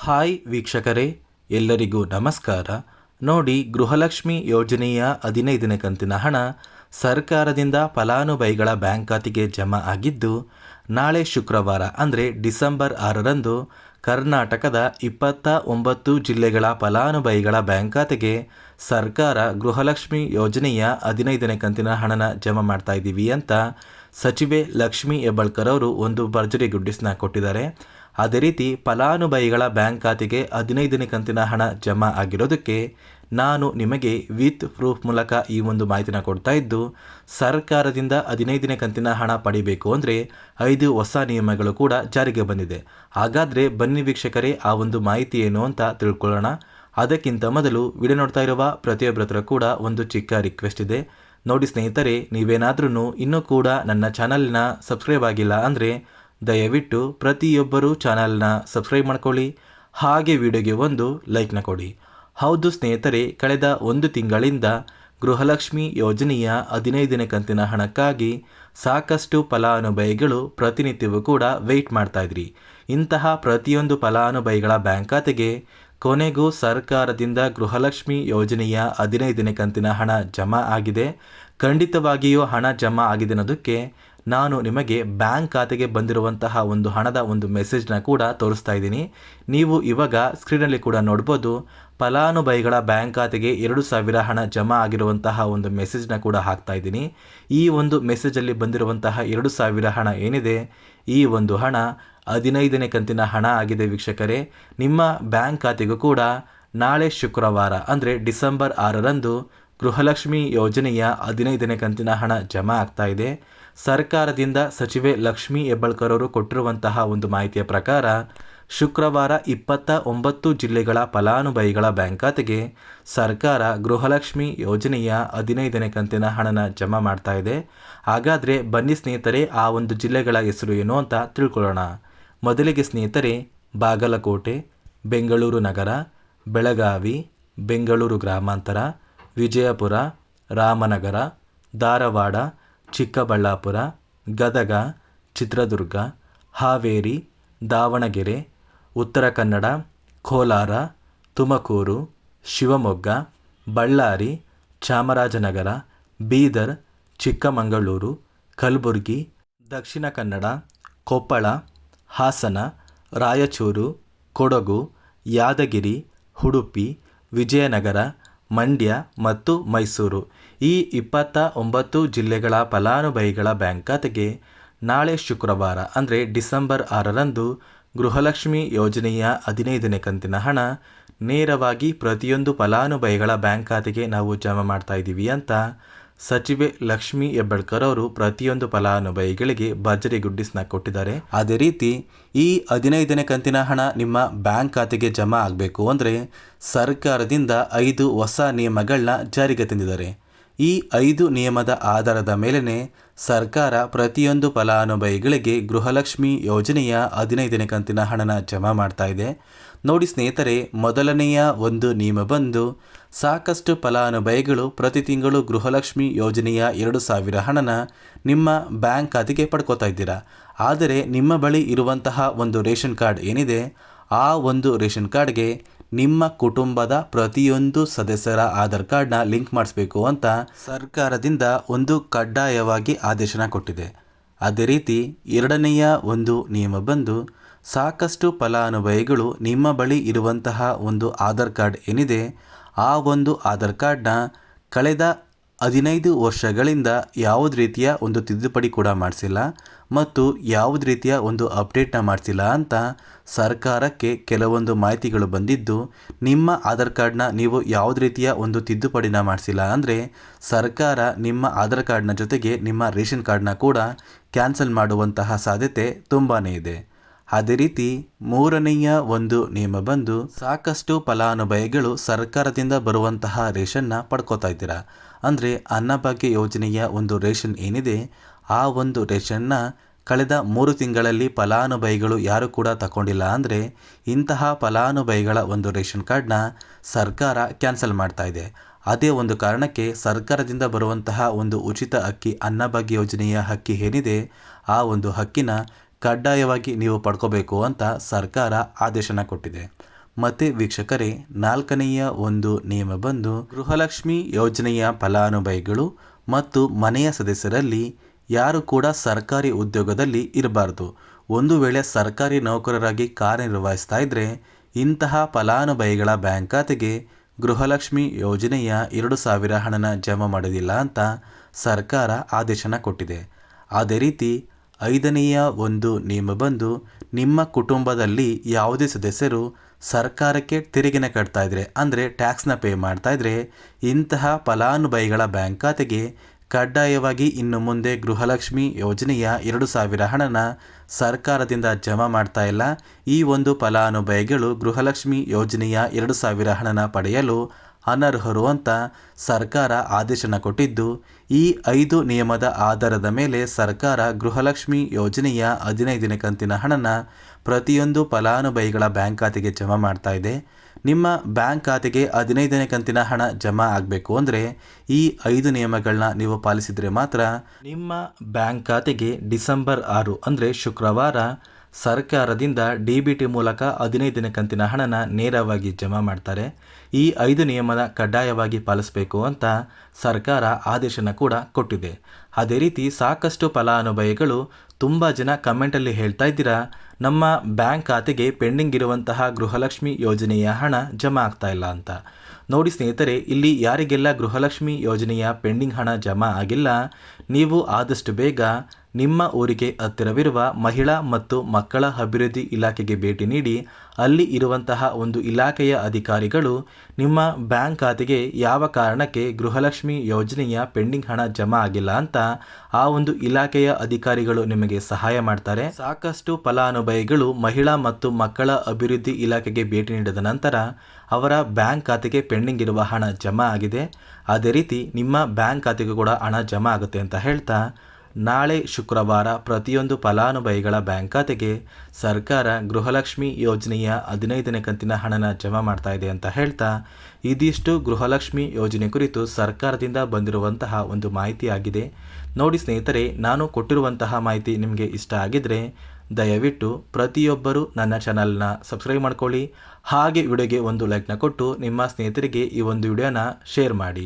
Hi ವೀಕ್ಷಕರೇ, ಎಲ್ಲರಿಗೂ ನಮಸ್ಕಾರ. ನೋಡಿ, ಗೃಹಲಕ್ಷ್ಮಿ ಯೋಜನೆಯ 15ನೇ ಕಂತಿನ ಹಣ ಸರ್ಕಾರದಿಂದ ಫಲಾನುಭವಿಗಳ ಬ್ಯಾಂಕ್ ಖಾತೆಗೆ ಜಮಾ ಆಗಿದ್ದು, ನಾಳೆ ಶುಕ್ರವಾರ ಅಂದರೆ ಡಿಸೆಂಬರ್ 6ರಂದು ಕರ್ನಾಟಕದ 29 ಜಿಲ್ಲೆಗಳ ಫಲಾನುಭವಿಗಳ ಬ್ಯಾಂಕ್ ಖಾತೆಗೆ ಸರ್ಕಾರ ಗೃಹಲಕ್ಷ್ಮಿ ಯೋಜನೆಯ 15ನೇ ಕಂತಿನ ಹಣನ ಜಮಾ ಮಾಡ್ತಾ ಇದ್ದೀವಿ ಅಂತ ಸಚಿವೆ ಲಕ್ಷ್ಮಿ ಹೆಬ್ಬಾಳ್ಕರ್ ಅವರು ಒಂದು ಭರ್ಜರಿ ಗುಡ್ಡಿಸ್ನ ಕೊಟ್ಟಿದ್ದಾರೆ. ಅದೇ ರೀತಿ ಫಲಾನುಭವಿಗಳ ಬ್ಯಾಂಕ್ ಖಾತೆಗೆ 15ನೇ ಕಂತಿನ ಹಣ ಜಮಾ ಆಗಿರೋದಕ್ಕೆ ನಾನು ನಿಮಗೆ ವಿತ್ ಪ್ರೂಫ್ ಮೂಲಕ ಈ ಒಂದು ಮಾಹಿತಿನ ಕೊಡ್ತಾ ಇದ್ದು, ಸರ್ಕಾರದಿಂದ 15ನೇ ಕಂತಿನ ಹಣ ಪಡಿಬೇಕು ಅಂದರೆ 5 ಹೊಸ ನಿಯಮಗಳು ಕೂಡ ಜಾರಿಗೆ ಬಂದಿದೆ. ಹಾಗಾದರೆ ಬನ್ನಿ ವೀಕ್ಷಕರೇ, ಆ ಒಂದು ಮಾಹಿತಿ ಏನು ಅಂತ ತಿಳ್ಕೊಳ್ಳೋಣ. ಅದಕ್ಕಿಂತ ಮೊದಲು ವಿಡಿಯೋ ನೋಡ್ತಾ ಇರುವ ಪ್ರತಿಯೊಬ್ಬರ ಹತ್ರ ಕೂಡ ಒಂದು ಚಿಕ್ಕ ರಿಕ್ವೆಸ್ಟ್ ಇದೆ. ನೋಡಿ ಸ್ನೇಹಿತರೆ, ನೀವೇನಾದ್ರೂ ಇನ್ನೂ ಕೂಡ ನನ್ನ ಚಾನಲ್ನ ಸಬ್ಸ್ಕ್ರೈಬ್ ಆಗಿಲ್ಲ ಅಂದರೆ ದಯವಿಟ್ಟು ಪ್ರತಿಯೊಬ್ಬರೂ ಚಾನಲ್ನ ಸಬ್ಸ್ಕ್ರೈಬ್ ಮಾಡ್ಕೊಳ್ಳಿ, ಹಾಗೆ ವಿಡಿಯೋಗೆ ಒಂದು ಲೈಕ್ನ ಕೊಡಿ. ಹೌದು ಸ್ನೇಹಿತರೆ, ಕಳೆದ 1 ತಿಂಗಳಿಂದ ಗೃಹಲಕ್ಷ್ಮಿ ಯೋಜನೆಯ 15ನೇ ಕಂತಿನ ಹಣಕ್ಕಾಗಿ ಸಾಕಷ್ಟು ಫಲಾನುಭವಿಗಳು ಪ್ರತಿನಿತ್ಯವೂ ಕೂಡ ವೆಯ್ಟ್ ಮಾಡ್ತಾ ಇದ್ರಿ. ಇಂತಹ ಪ್ರತಿಯೊಂದು ಫಲಾನುಭವಿಗಳ ಬ್ಯಾಂಕ್ ಖಾತೆಗೆ ಕೊನೆಗೂ ಸರ್ಕಾರದಿಂದ ಗೃಹಲಕ್ಷ್ಮಿ ಯೋಜನೆಯ 15ನೇ ಕಂತಿನ ಹಣ ಜಮಾ ಆಗಿದೆ. ಖಂಡಿತವಾಗಿಯೂ ಹಣ ಜಮಾ ಆಗಿದೆ ಅನ್ನೋದಕ್ಕೆ ನಾನು ನಿಮಗೆ ಬ್ಯಾಂಕ್ ಖಾತೆಗೆ ಬಂದಿರುವಂತಹ ಒಂದು ಹಣದ ಒಂದು ಮೆಸೇಜ್ನ ಕೂಡ ತೋರಿಸ್ತಾ ಇದ್ದೀನಿ. ನೀವು ಇವಾಗ ಸ್ಕ್ರೀನಲ್ಲಿ ಕೂಡ ನೋಡ್ಬೋದು, ಫಲಾನುಭವಿಗಳ ಬ್ಯಾಂಕ್ ಖಾತೆಗೆ 2,000 ಹಣ ಜಮಾ ಆಗಿರುವಂತಹ ಒಂದು ಮೆಸೇಜ್ನ ಕೂಡ ಹಾಕ್ತಾ ಇದ್ದೀನಿ. ಈ ಒಂದು ಮೆಸೇಜಲ್ಲಿ ಬಂದಿರುವಂತಹ 2,000 ಹಣ ಏನಿದೆ, ಈ ಒಂದು ಹಣ 15ನೇ ಕಂತಿನ ಹಣ ಆಗಿದೆ ವೀಕ್ಷಕರೇ. ನಿಮ್ಮ ಬ್ಯಾಂಕ್ ಖಾತೆಗೂ ಕೂಡ ನಾಳೆ ಶುಕ್ರವಾರ ಅಂದರೆ ಡಿಸೆಂಬರ್ 6ರಂದು ಗೃಹಲಕ್ಷ್ಮಿ ಯೋಜನೆಯ 15ನೇ ಕಂತಿನ ಹಣ ಜಮಾ ಆಗ್ತಾ ಇದೆ. ಸರ್ಕಾರದಿಂದ ಸಚಿವೆ ಲಕ್ಷ್ಮಿ ಹೆಬ್ಬಾಳ್ಕರ್ ಅವರು ಕೊಟ್ಟಿರುವಂತಹ ಒಂದು ಮಾಹಿತಿಯ ಪ್ರಕಾರ ಶುಕ್ರವಾರ 29 ಜಿಲ್ಲೆಗಳ ಫಲಾನುಭವಿಗಳ ಬ್ಯಾಂಕ್ ಖಾತೆಗೆ ಸರ್ಕಾರ ಗೃಹಲಕ್ಷ್ಮಿ ಯೋಜನೆಯ 15ನೇ ಕಂತಿನ ಹಣನ ಜಮಾ ಮಾಡ್ತಾ ಇದೆ. ಹಾಗಾದರೆ ಬನ್ನಿ ಸ್ನೇಹಿತರೆ, ಆ ಒಂದು ಜಿಲ್ಲೆಗಳ ಹೆಸರು ಏನು ಅಂತ ತಿಳ್ಕೊಳ್ಳೋಣ. ಮೊದಲಿಗೆ ಸ್ನೇಹಿತರೆ, ಬಾಗಲಕೋಟೆ, ಬೆಂಗಳೂರು ನಗರ, ಬೆಳಗಾವಿ, ಬೆಂಗಳೂರು ಗ್ರಾಮಾಂತರ, ವಿಜಯಪುರ, ರಾಮನಗರ, ಧಾರವಾಡ, ಚಿಕ್ಕಬಳ್ಳಾಪುರ, ಗದಗ, ಚಿತ್ರದುರ್ಗ, ಹಾವೇರಿ, ದಾವಣಗೆರೆ, ಉತ್ತರ ಕನ್ನಡ, ಕೋಲಾರ, ತುಮಕೂರು, ಶಿವಮೊಗ್ಗ, ಬಳ್ಳಾರಿ, ಚಾಮರಾಜನಗರ, ಬೀದರ್, ಚಿಕ್ಕಮಗಳೂರು, ಕಲಬುರಗಿ, ದಕ್ಷಿಣ ಕನ್ನಡ, ಕೊಪ್ಪಳ, ಹಾಸನ, ರಾಯಚೂರು, ಕೊಡಗು, ಯಾದಗಿರಿ, ಉಡುಪಿ, ವಿಜಯನಗರ, ಮಂಡ್ಯ ಮತ್ತು ಮೈಸೂರು ಈ 29 ಜಿಲ್ಲೆಗಳ ಫಲಾನುಭವಿಗಳ ಬ್ಯಾಂಕ್ ಖಾತೆಗೆ ನಾಳೆ ಶುಕ್ರವಾರ ಅಂದರೆ ಡಿಸೆಂಬರ್ 6ರಂದು ಗೃಹಲಕ್ಷ್ಮಿ ಯೋಜನೆಯ 15ನೇ ಕಂತಿನ ಹಣ ನೇರವಾಗಿ ಪ್ರತಿಯೊಂದು ಫಲಾನುಭವಿಗಳ ಬ್ಯಾಂಕ್ ಖಾತೆಗೆ ನಾವು ಜಮಾ ಮಾಡ್ತಾ ಇದ್ದೀವಿ ಅಂತ ಸಚಿವೆ ಲಕ್ಷ್ಮಿ ಹೆಬ್ಬಾಳ್ಕರ್ ಅವರು ಪ್ರತಿಯೊಂದು ಫಲಾನುಭವಿಗಳಿಗೆ ಭರ್ಜರಿ ಗುಡ್ಡಿಸ್ನ ಕೊಟ್ಟಿದ್ದಾರೆ. ಅದೇ ರೀತಿ ಈ 15ನೇ ಕಂತಿನ ಹಣ ನಿಮ್ಮ ಬ್ಯಾಂಕ್ ಖಾತೆಗೆ ಜಮಾ ಆಗಬೇಕು ಅಂದರೆ ಸರ್ಕಾರದಿಂದ 5 ಹೊಸ ನಿಯಮಗಳನ್ನ ಜಾರಿಗೆ ತಂದಿದ್ದಾರೆ. ಈ 5 ನಿಯಮದ ಆಧಾರದ ಮೇಲೆಯೇ ಸರ್ಕಾರ ಪ್ರತಿಯೊಂದು ಫಲಾನುಭವಿಗಳಿಗೆ ಗೃಹಲಕ್ಷ್ಮಿ ಯೋಜನೆಯ 15ನೇ ಕಂತಿನ ಹಣನ ಜಮಾ ಮಾಡ್ತಾ ಇದೆ. ನೋಡಿ ಸ್ನೇಹಿತರೆ, ಮೊದಲನೆಯ ಒಂದು ನಿಯಮ ಬಂದು ಸಾಕಷ್ಟು ಫಲಾನುಭವಿಗಳು ಪ್ರತಿ ತಿಂಗಳು ಗೃಹಲಕ್ಷ್ಮಿ ಯೋಜನೆಯ 2,000 ಹಣನ ನಿಮ್ಮ ಬ್ಯಾಂಕ್ ಖಾತೆಗೆ ಪಡ್ಕೋತಾ ಇದ್ದೀರಾ. ಆದರೆ ನಿಮ್ಮ ಬಳಿ ಇರುವಂತಹ ಒಂದು ರೇಷನ್ ಕಾರ್ಡ್ ಏನಿದೆ, ಆ ಒಂದು ರೇಷನ್ ಕಾರ್ಡ್ಗೆ ನಿಮ್ಮ ಕುಟುಂಬದ ಪ್ರತಿಯೊಂದು ಸದಸ್ಯರ ಆಧಾರ್ ಕಾರ್ಡ್ನ ಲಿಂಕ್ ಮಾಡಿಸ್ಬೇಕು ಅಂತ ಸರ್ಕಾರದಿಂದ ಒಂದು ಕಡ್ಡಾಯವಾಗಿ ಆದೇಶನ ಕೊಟ್ಟಿದೆ. ಅದೇ ರೀತಿ ಎರಡನೆಯ ಒಂದು ನಿಯಮ ಬಂದು ಸಾಕಷ್ಟು ಫಲಾನುಭವಿಗಳು ನಿಮ್ಮ ಬಳಿ ಇರುವಂತಹ ಒಂದು ಆಧಾರ್ ಕಾರ್ಡ್ ಏನಿದೆ, ಆ ಒಂದು ಆಧಾರ್ ಕಾರ್ಡ್ನ ಕಳೆದ 15 ವರ್ಷಗಳಿಂದ ಯಾವುದೇ ರೀತಿಯ ಒಂದು ತಿದ್ದುಪಡಿ ಕೂಡ ಮಾಡಿಸಿಲ್ಲ ಮತ್ತು ಯಾವುದೇ ರೀತಿಯ ಒಂದು ಅಪ್ಡೇಟ್ನ ಮಾಡಿಸಿಲ್ಲ ಅಂತ ಸರ್ಕಾರಕ್ಕೆ ಕೆಲವೊಂದು ಮಾಹಿತಿಗಳು ಬಂದಿದ್ದು, ನಿಮ್ಮ ಆಧಾರ್ ಕಾರ್ಡ್ನ ನೀವು ಯಾವುದೇ ರೀತಿಯ ಒಂದು ತಿದ್ದುಪಡಿನ ಮಾಡಿಸಿಲ್ಲ ಅಂದರೆ ಸರ್ಕಾರ ನಿಮ್ಮ ಆಧಾರ್ ಕಾರ್ಡ್ನ ಜೊತೆಗೆ ನಿಮ್ಮ ರೇಷನ್ ಕಾರ್ಡ್ನ ಕೂಡ ಕ್ಯಾನ್ಸಲ್ ಮಾಡುವಂತಹ ಸಾಧ್ಯತೆ ತುಂಬಾ ಇದೆ. ಅದೇ ರೀತಿ ಮೂರನೆಯ ಒಂದು ನಿಯಮ ಬಂದು ಸಾಕಷ್ಟು ಫಲಾನುಭವಿಗಳು ಸರ್ಕಾರದಿಂದ ಬರುವಂತಹ ರೇಷನ್ನ ಪಡ್ಕೋತಾ ಇದ್ದೀರಾ. ಅಂದರೆ ಅನ್ನಭಾಗ್ಯ ಯೋಜನೆಯ ಒಂದು ರೇಷನ್ ಏನಿದೆ, ಆ ಒಂದು ರೇಷನ್ನ ಕಳೆದ 3 ತಿಂಗಳಲ್ಲಿ ಫಲಾನುಭವಿಗಳು ಯಾರು ಕೂಡ ತಗೊಂಡಿಲ್ಲ ಅಂದರೆ ಇಂತಹ ಫಲಾನುಭವಿಗಳ ಒಂದು ರೇಷನ್ ಕಾರ್ಡ್ನ ಸರ್ಕಾರ ಕ್ಯಾನ್ಸಲ್ ಮಾಡ್ತಾ ಇದೆ. ಅದೇ ಒಂದು ಕಾರಣಕ್ಕೆ ಸರ್ಕಾರದಿಂದ ಬರುವಂತಹ ಒಂದು ಉಚಿತ ಅಕ್ಕಿ ಅನ್ನಭಾಗ್ಯ ಯೋಜನೆಯ ಅಕ್ಕಿ ಏನಿದೆ, ಆ ಒಂದು ಅಕ್ಕಿನ ಕಡ್ಡಾಯವಾಗಿ ನೀವು ಪಡ್ಕೋಬೇಕು ಅಂತ ಸರ್ಕಾರ ಆದೇಶನ ಕೊಟ್ಟಿದೆ. ಮತ್ತು ವೀಕ್ಷಕರೇ, 4ನೆಯ ಒಂದು ನಿಯಮ ಬಂದು ಗೃಹಲಕ್ಷ್ಮಿ ಯೋಜನೆಯ ಫಲಾನುಭವಿಗಳು ಮತ್ತು ಮನೆಯ ಸದಸ್ಯರಲ್ಲಿ ಯಾರು ಕೂಡ ಸರ್ಕಾರಿ ಉದ್ಯೋಗದಲ್ಲಿ ಇರಬಾರ್ದು. ಒಂದು ವೇಳೆ ಸರ್ಕಾರಿ ನೌಕರರಾಗಿ ಕಾರ್ಯನಿರ್ವಹಿಸ್ತಾ ಇದ್ದರೆ ಇಂತಹ ಫಲಾನುಭವಿಗಳ ಬ್ಯಾಂಕ್ ಖಾತೆಗೆ ಗೃಹಲಕ್ಷ್ಮಿ ಯೋಜನೆಯ 2,000 ಹಣನ ಜಮಾ ಮಾಡೋದಿಲ್ಲ ಅಂತ ಸರ್ಕಾರ ಆದೇಶನ ಕೊಟ್ಟಿದೆ. ಅದೇ ರೀತಿ 5ನೆಯ ಒಂದು ನಿಯಮ ಬಂದು ನಿಮ್ಮ ಕುಟುಂಬದಲ್ಲಿ ಯಾವುದೇ ಸದಸ್ಯರು ಸರ್ಕಾರಕ್ಕೆ ತೆರಿಗೆನ ಕಟ್ತಾ ಇದ್ರೆ ಅಂದರೆ ಟ್ಯಾಕ್ಸ್ನ ಪೇ ಮಾಡ್ತಾ ಇದ್ರೆ ಇಂತಹ ಫಲಾನುಭವಿಗಳ ಬ್ಯಾಂಕ್ ಖಾತೆಗೆ ಕಡ್ಡಾಯವಾಗಿ ಇನ್ನು ಮುಂದೆ ಗೃಹಲಕ್ಷ್ಮಿ ಯೋಜನೆಯ 2,000 ಹಣನ ಸರ್ಕಾರದಿಂದ ಜಮಾ ಮಾಡ್ತಾ ಇಲ್ಲ. ಈ ಒಂದು ಫಲಾನುಭವಿಗಳು ಗೃಹಲಕ್ಷ್ಮಿ ಯೋಜನೆಯ 2,000 ಹಣನ ಪಡೆಯಲು ಅನರ್ಹರು ಅಂತ ಸರ್ಕಾರ ಆದೇಶನ ಕೊಟ್ಟಿದ್ದು, ಈ 5 ನಿಯಮದ ಆಧಾರದ ಮೇಲೆ ಸರ್ಕಾರ ಗೃಹಲಕ್ಷ್ಮಿ ಯೋಜನೆಯ 15ನೇ ಕಂತಿನ ಹಣನ ಪ್ರತಿಯೊಂದು ಫಲಾನುಭವಿಗಳ ಬ್ಯಾಂಕ್ ಖಾತೆಗೆ ಜಮಾ ಮಾಡ್ತಾ ಇದೆ. ನಿಮ್ಮ ಬ್ಯಾಂಕ್ ಖಾತೆಗೆ 15ನೇ ಕಂತಿನ ಹಣ ಜಮಾ ಆಗಬೇಕು ಅಂದರೆ ಈ 5 ನಿಯಮಗಳನ್ನ ನೀವು ಪಾಲಿಸಿದರೆ ಮಾತ್ರ ನಿಮ್ಮ ಬ್ಯಾಂಕ್ ಖಾತೆಗೆ ಡಿಸೆಂಬರ್ 6 ಅಂದರೆ ಶುಕ್ರವಾರ ಸರ್ಕಾರದಿಂದ DBT ಮೂಲಕ 15ನೇ ಕಂತಿನ ಹಣನ ನೇರವಾಗಿ ಜಮಾ ಮಾಡ್ತಾರೆ. ಈ 5 ನಿಯಮನ ಕಡ್ಡಾಯವಾಗಿ ಪಾಲಿಸಬೇಕು ಅಂತ ಸರ್ಕಾರ ಆದೇಶನ ಕೂಡ ಕೊಟ್ಟಿದೆ. ಅದೇ ರೀತಿ ಸಾಕಷ್ಟು ಫಲಾನುಭವಿಗಳು ತುಂಬ ಜನ ಕಮೆಂಟಲ್ಲಿ ಹೇಳ್ತಾ ಇದ್ದೀರಾ, ನಮ್ಮ ಬ್ಯಾಂಕ್ ಖಾತೆಗೆ ಪೆಂಡಿಂಗ್ ಇರುವಂತಹ ಗೃಹಲಕ್ಷ್ಮಿ ಯೋಜನೆಯ ಹಣ ಜಮಾ ಆಗ್ತಾ ಇಲ್ಲ ಅಂತ. ನೋಡಿ ಸ್ನೇಹಿತರೆ, ಇಲ್ಲಿ ಯಾರಿಗೆಲ್ಲ ಗೃಹಲಕ್ಷ್ಮಿ ಯೋಜನೆಯ ಪೆಂಡಿಂಗ್ ಹಣ ಜಮಾ ಆಗಿಲ್ಲ, ನೀವು ಆದಷ್ಟು ಬೇಗ ನಿಮ್ಮ ಊರಿಗೆ ಹತ್ತಿರವಿರುವ ಮಹಿಳಾ ಮತ್ತು ಮಕ್ಕಳ ಅಭಿವೃದ್ಧಿ ಇಲಾಖೆಗೆ ಭೇಟಿ ನೀಡಿ ಅಲ್ಲಿ ಇರುವಂತಹ ಒಂದು ಇಲಾಖೆಯ ಅಧಿಕಾರಿಗಳು ನಿಮ್ಮ ಬ್ಯಾಂಕ್ ಖಾತೆಗೆ ಯಾವ ಕಾರಣಕ್ಕೆ ಗೃಹಲಕ್ಷ್ಮಿ ಯೋಜನೆಯ ಪೆಂಡಿಂಗ್ ಹಣ ಜಮಾ ಆಗಿಲ್ಲ ಅಂತ ಆ ಒಂದು ಇಲಾಖೆಯ ಅಧಿಕಾರಿಗಳು ನಿಮಗೆ ಸಹಾಯ ಮಾಡ್ತಾರೆ. ಸಾಕಷ್ಟು ಫಲಾನುಭವಿಗಳು ಮಹಿಳಾ ಮತ್ತು ಮಕ್ಕಳ ಅಭಿವೃದ್ಧಿ ಇಲಾಖೆಗೆ ಭೇಟಿ ನೀಡಿದ ನಂತರ ಅವರ ಬ್ಯಾಂಕ್ ಖಾತೆಗೆ ಪೆಂಡಿಂಗ್ ಇರುವ ಹಣ ಜಮಾ ಆಗಿದೆ. ಅದೇ ರೀತಿ ನಿಮ್ಮ ಬ್ಯಾಂಕ್ ಖಾತೆಗೂ ಕೂಡ ಹಣ ಜಮಾ ಆಗುತ್ತೆ ಅಂತ ಹೇಳ್ತಾ, ನಾಳೆ ಶುಕ್ರವಾರ ಪ್ರತಿಯೊಂದು ಫಲಾನುಭವಿಗಳ ಬ್ಯಾಂಕ್ ಖಾತೆಗೆ ಸರ್ಕಾರ ಗೃಹಲಕ್ಷ್ಮಿ ಯೋಜನೆಯ 15ನೇ ಕಂತಿನ ಹಣನ ಜಮಾ ಮಾಡ್ತಾ ಇದೆ ಅಂತ ಹೇಳ್ತಾ, ಇದಿಷ್ಟು ಗೃಹಲಕ್ಷ್ಮಿ ಯೋಜನೆ ಕುರಿತು ಸರ್ಕಾರದಿಂದ ಬಂದಿರುವಂತಹ ಒಂದು ಮಾಹಿತಿ ಆಗಿದೆ. ನೋಡಿ ಸ್ನೇಹಿತರೆ, ನಾನು ಕೊಟ್ಟಿರುವಂತಹ ಮಾಹಿತಿ ನಿಮಗೆ ಇಷ್ಟ ಆಗಿದ್ರೆ ದಯವಿಟ್ಟು ಪ್ರತಿಯೊಬ್ಬರು ನನ್ನ ಚಾನಲ್ನ ಸಬ್ಸ್ಕ್ರೈಬ್ ಮಾಡ್ಕೊಳ್ಳಿ. ಹಾಗೆ ವಿಡಿಯೋಗೆ ಒಂದು ಲೈಕ್ನ ಕೊಟ್ಟು ನಿಮ್ಮ ಸ್ನೇಹಿತರಿಗೆ ಈ ಒಂದು ವಿಡಿಯೋನ ಶೇರ್ ಮಾಡಿ.